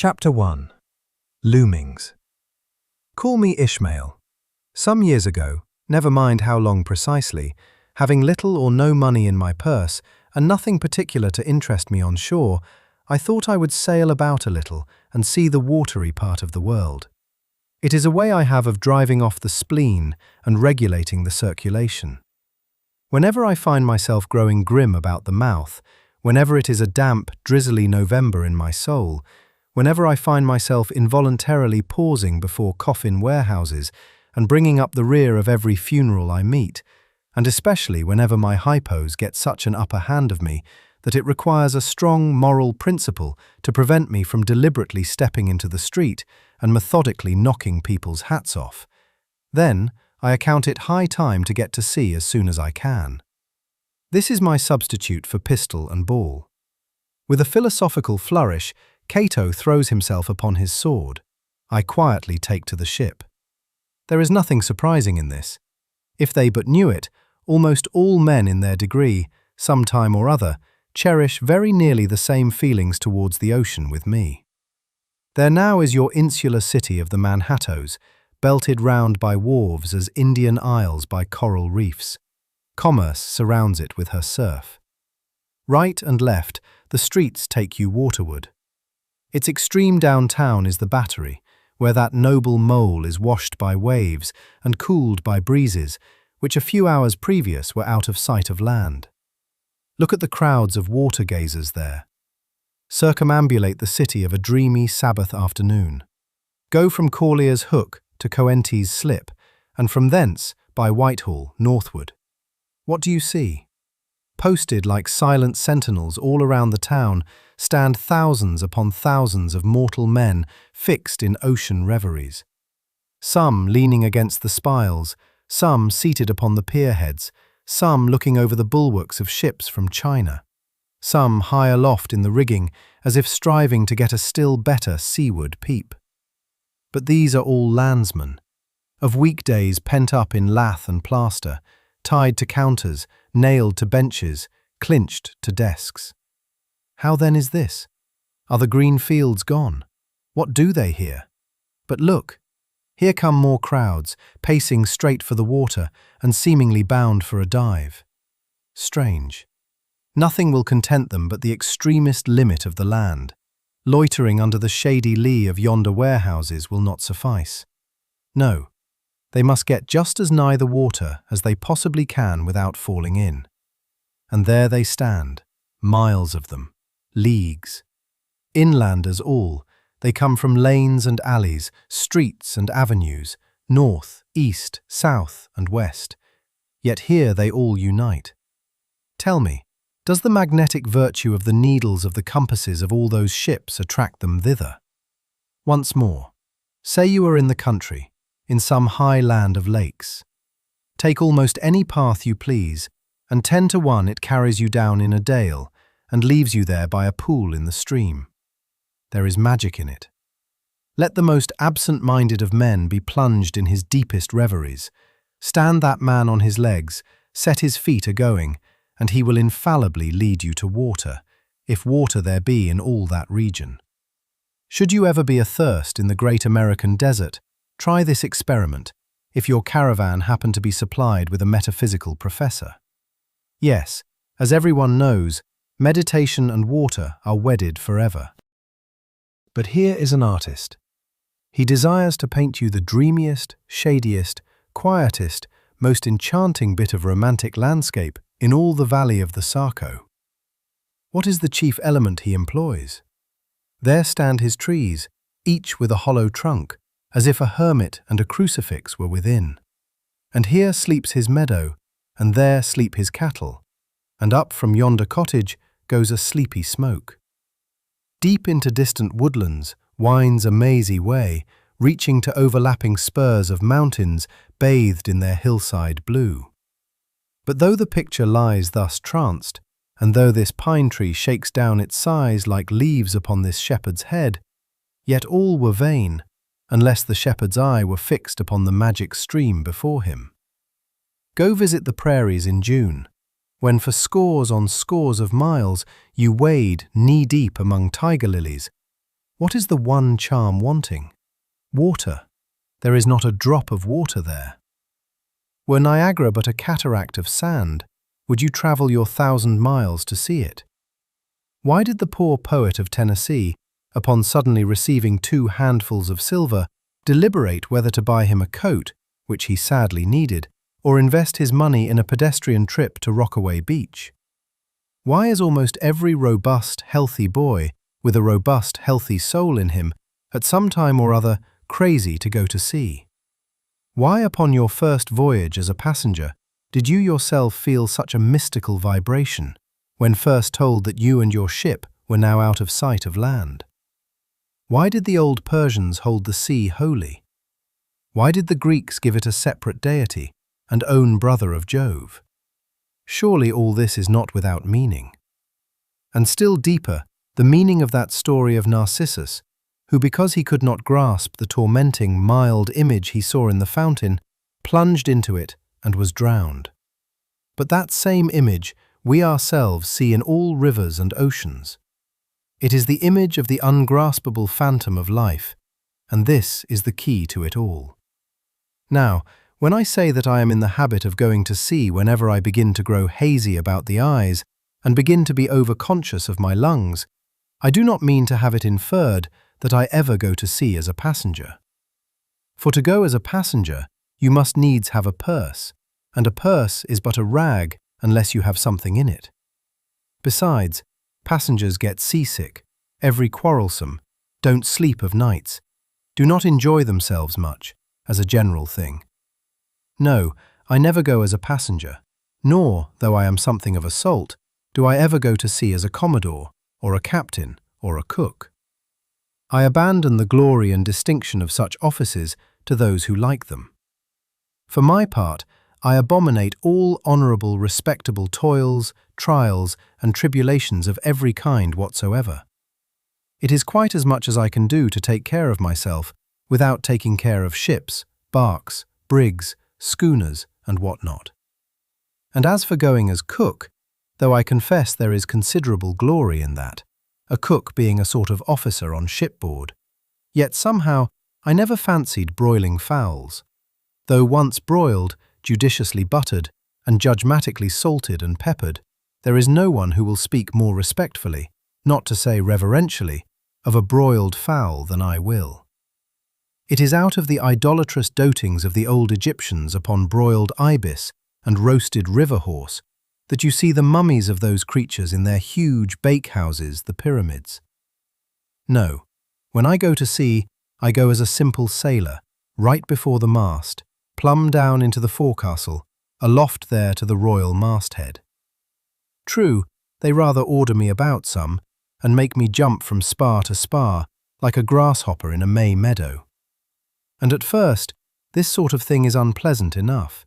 Chapter 1. Loomings. Call me Ishmael. Some years ago, never mind how long precisely, having little or no money in my purse and nothing particular to interest me on shore, I thought I would sail about a little and see the watery part of the world. It is a way I have of driving off the spleen and regulating the circulation. Whenever I find myself growing grim about the mouth, whenever it is a damp, drizzly November in my soul, whenever I find myself involuntarily pausing before coffin warehouses and bringing up the rear of every funeral I meet, and especially whenever my hypos get such an upper hand of me that it requires a strong moral principle to prevent me from deliberately stepping into the street and methodically knocking people's hats off, then I account it high time to get to sea as soon as I can. This is my substitute for pistol and ball. With a philosophical flourish, Cato throws himself upon his sword. I quietly take to the ship. There is nothing surprising in this. If they but knew it, almost all men in their degree, some time or other, cherish very nearly the same feelings towards the ocean with me. There now is your insular city of the Manhattoes, belted round by wharves as Indian isles by coral reefs. Commerce surrounds it with her surf. Right and left, the streets take you waterward. Its extreme downtown is the Battery, where that noble mole is washed by waves and cooled by breezes, which a few hours previous were out of sight of land. Look at the crowds of water gazers there. Circumambulate the city of a dreamy Sabbath afternoon. Go from Corlear's Hook to Coenties Slip, and from thence, by Whitehall, northward. What do you see? Posted like silent sentinels all around the town stand thousands upon thousands of mortal men fixed in ocean reveries. Some leaning against the spiles, some seated upon the pierheads, some looking over the bulwarks of ships from China, some high aloft in the rigging as if striving to get a still better seaward peep. But these are all landsmen, of weekdays pent up in lath and plaster, tied to counters, nailed to benches, clinched to desks. How then is this? Are the green fields gone? What do they here? But look, here come more crowds, pacing straight for the water and seemingly bound for a dive. Strange. Nothing will content them but the extremest limit of the land. Loitering under the shady lee of yonder warehouses will not suffice. No. They must get just as nigh the water as they possibly can without falling in. And there they stand, miles of them, leagues. Inlanders all, they come from lanes and alleys, streets and avenues, north, east, south and west. Yet here they all unite. Tell me, does the magnetic virtue of the needles of the compasses of all those ships attract them thither? Once more, say you are in the country, in some high land of lakes. Take almost any path you please, and 10 to 1 it carries you down in a dale and leaves you there by a pool in the stream. There is magic in it. Let the most absent-minded of men be plunged in his deepest reveries. Stand that man on his legs, set his feet a-going, and he will infallibly lead you to water, if water there be in all that region. Should you ever be athirst in the great American desert, try this experiment, if your caravan happen to be supplied with a metaphysical professor. Yes, as everyone knows, meditation and water are wedded forever. But here is an artist. He desires to paint you the dreamiest, shadiest, quietest, most enchanting bit of romantic landscape in all the valley of the Saco. What is the chief element he employs? There stand his trees, each with a hollow trunk, as if a hermit and a crucifix were within. And here sleeps his meadow, and there sleep his cattle, and up from yonder cottage goes a sleepy smoke. Deep into distant woodlands winds a mazy way, reaching to overlapping spurs of mountains bathed in their hillside blue. But though the picture lies thus tranced, and though this pine tree shakes down its sighs like leaves upon this shepherd's head, yet all were vain, unless the shepherd's eye were fixed upon the magic stream before him. Go visit the prairies in June, when for scores on scores of miles you wade knee-deep among tiger lilies, What is the one charm wanting? Water. There is not a drop of water there. Were Niagara but a cataract of sand, would you travel your 1,000 miles to see it? Why did the poor poet of Tennessee, upon suddenly receiving 2 handfuls of silver, deliberate whether to buy him a coat, which he sadly needed, or invest his money in a pedestrian trip to Rockaway Beach? Why is almost every robust, healthy boy, with a robust, healthy soul in him, at some time or other crazy to go to sea? Why, upon your first voyage as a passenger, did you yourself feel such a mystical vibration, when first told that you and your ship were now out of sight of land? Why did the old Persians hold the sea holy? Why did the Greeks give it a separate deity, and own brother of Jove? Surely all this is not without meaning. And still deeper, the meaning of that story of Narcissus, who, because he could not grasp the tormenting, mild image he saw in the fountain, plunged into it and was drowned. But that same image we ourselves see in all rivers and oceans. It is the image of the ungraspable phantom of life, and this is the key to it all. Now, when I say that I am in the habit of going to sea whenever I begin to grow hazy about the eyes and begin to be overconscious of my lungs, I do not mean to have it inferred that I ever go to sea as a passenger. For to go as a passenger, you must needs have a purse, and a purse is but a rag unless you have something in it. Besides, passengers get seasick, every quarrelsome, don't sleep of nights, do not enjoy themselves much, as a general thing. No, I never go as a passenger, nor, though I am something of a salt, do I ever go to sea as a commodore, or a captain, or a cook. I abandon the glory and distinction of such offices to those who like them. For my part, I abominate all honourable, respectable toils, trials, and tribulations of every kind whatsoever. It is quite as much as I can do to take care of myself without taking care of ships, barks, brigs, schooners, and what not. And as for going as cook, though I confess there is considerable glory in that, a cook being a sort of officer on shipboard, yet somehow I never fancied broiling fowls, though once broiled, judiciously buttered, and judgmatically salted and peppered, there is no one who will speak more respectfully, not to say reverentially, of a broiled fowl than I will. It is out of the idolatrous dotings of the old Egyptians upon broiled ibis and roasted river horse that you see the mummies of those creatures in their huge bakehouses, the pyramids. No, when I go to sea, I go as a simple sailor, right before the mast, plumb down into the forecastle, aloft there to the royal masthead. True, they rather order me about some, and make me jump from spar to spar, like a grasshopper in a May meadow. And at first, this sort of thing is unpleasant enough.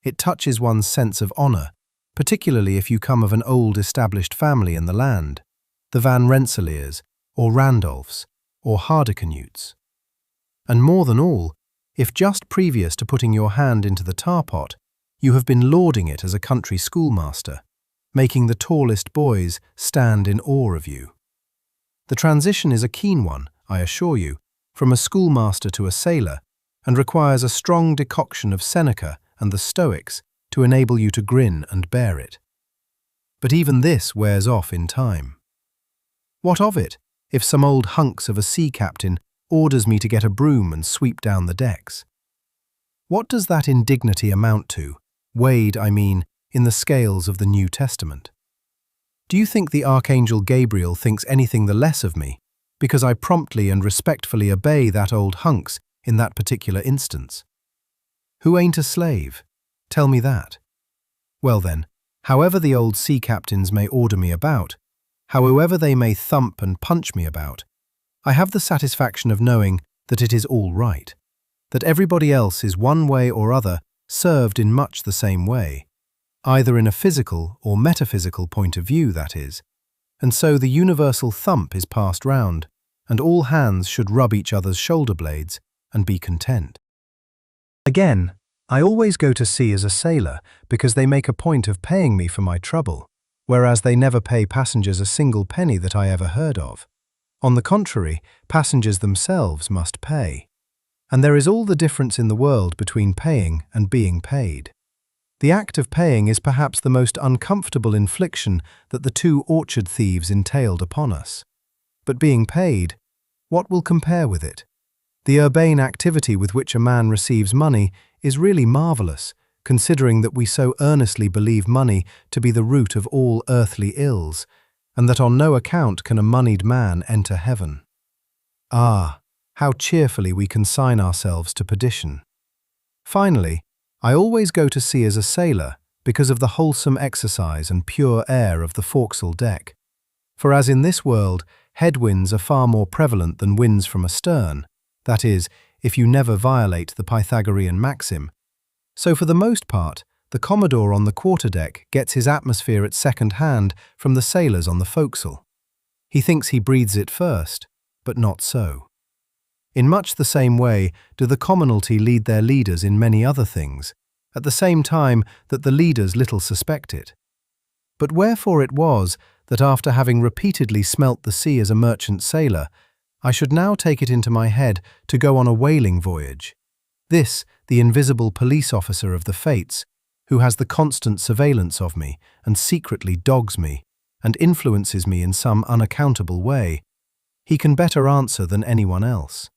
It touches one's sense of honour, particularly if you come of an old established family in the land, the Van Rensselaers, or Randolphs, or Hardicanutes. And more than all, if just previous to putting your hand into the tar-pot, you have been lauding it as a country schoolmaster, making the tallest boys stand in awe of you. The transition is a keen one, I assure you, from a schoolmaster to a sailor, and requires a strong decoction of Seneca and the Stoics to enable you to grin and bear it. But even this wears off in time. What of it, if some old hunks of a sea captain orders me to get a broom and sweep down the decks? What does that indignity amount to, weighed, I mean, in the scales of the New Testament? Do you think the Archangel Gabriel thinks anything the less of me, because I promptly and respectfully obey that old hunks in that particular instance? Who ain't a slave? Tell me that. Well then, however the old sea captains may order me about, however they may thump and punch me about, I have the satisfaction of knowing that it is all right, that everybody else is one way or other served in much the same way, either in a physical or metaphysical point of view, that is, and so the universal thump is passed round, and all hands should rub each other's shoulder blades and be content. Again, I always go to sea as a sailor because they make a point of paying me for my trouble, whereas they never pay passengers a single penny that I ever heard of. On the contrary, passengers themselves must pay. And there is all the difference in the world between paying and being paid. The act of paying is perhaps the most uncomfortable infliction that the two orchard thieves entailed upon us. But being paid, what will compare with it? The urbane activity with which a man receives money is really marvelous, considering that we so earnestly believe money to be the root of all earthly ills, and that on no account can a moneyed man enter heaven. Ah, how cheerfully we consign ourselves to perdition. Finally, I always go to sea as a sailor because of the wholesome exercise and pure air of the forecastle deck. For as in this world, headwinds are far more prevalent than winds from astern, that is, if you never violate the Pythagorean maxim, so for the most part, the Commodore on the quarterdeck gets his atmosphere at second hand from the sailors on the forecastle. He thinks he breathes it first, but not so. In much the same way do the commonalty lead their leaders in many other things, at the same time that the leaders little suspect it. But wherefore it was that after having repeatedly smelt the sea as a merchant sailor, I should now take it into my head to go on a whaling voyage. This, the invisible police officer of the fates, who has the constant surveillance of me and secretly dogs me and influences me in some unaccountable way, he can better answer than anyone else.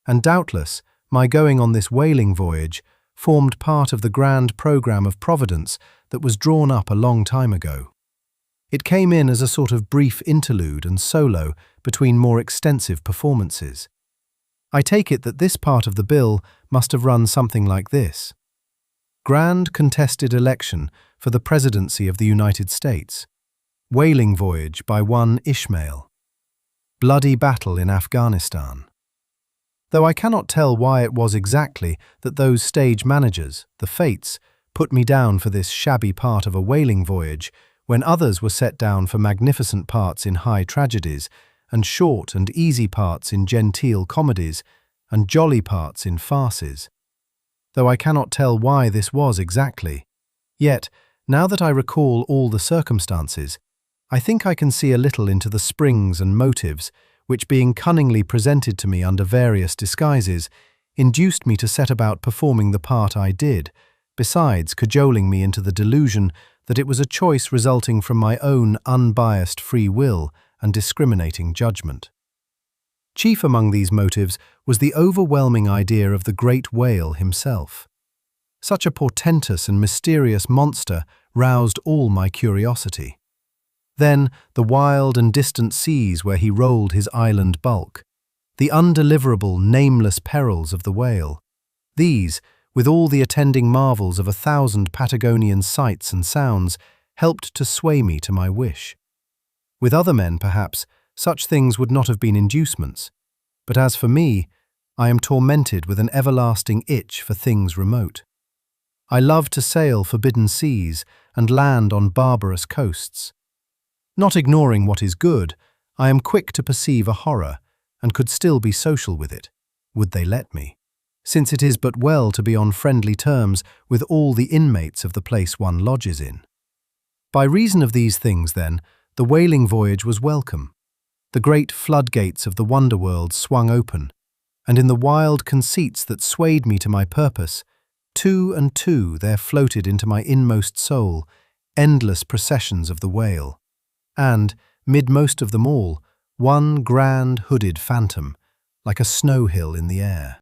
And doubtless, my going on this whaling voyage formed part of the grand program of Providence that was drawn up a long time ago. It came in as a sort of brief interlude and solo between more extensive performances. I take it that this part of the bill must have run something like this. Grand contested election for the presidency of the United States. Whaling voyage by one Ishmael. Bloody battle in Afghanistan. Though I cannot tell why it was exactly that those stage managers, the fates, put me down for this shabby part of a whaling voyage when others were set down for magnificent parts in high tragedies and short and easy parts in genteel comedies and jolly parts in farces. Though I cannot tell why this was exactly, yet, now that I recall all the circumstances, I think I can see a little into the springs and motives which, being cunningly presented to me under various disguises, induced me to set about performing the part I did, besides cajoling me into the delusion that it was a choice resulting from my own unbiased free will and discriminating judgment. Chief among these motives was the overwhelming idea of the great whale himself. Such a portentous and mysterious monster roused all my curiosity. Then the wild and distant seas where he rolled his island bulk, the undeliverable, nameless perils of the whale. These, with all the attending marvels of 1,000 Patagonian sights and sounds, helped to sway me to my wish. With other men, perhaps, such things would not have been inducements, but as for me, I am tormented with an everlasting itch for things remote. I love to sail forbidden seas and land on barbarous coasts. Not ignoring what is good, I am quick to perceive a horror, and could still be social with it, would they let me, since it is but well to be on friendly terms with all the inmates of the place one lodges in. By reason of these things, then, the whaling voyage was welcome. The great floodgates of the wonder-world swung open, and in the wild conceits that swayed me to my purpose, two and two there floated into my inmost soul endless processions of the whale, and, mid most of them all, one grand hooded phantom, like a snow hill in the air.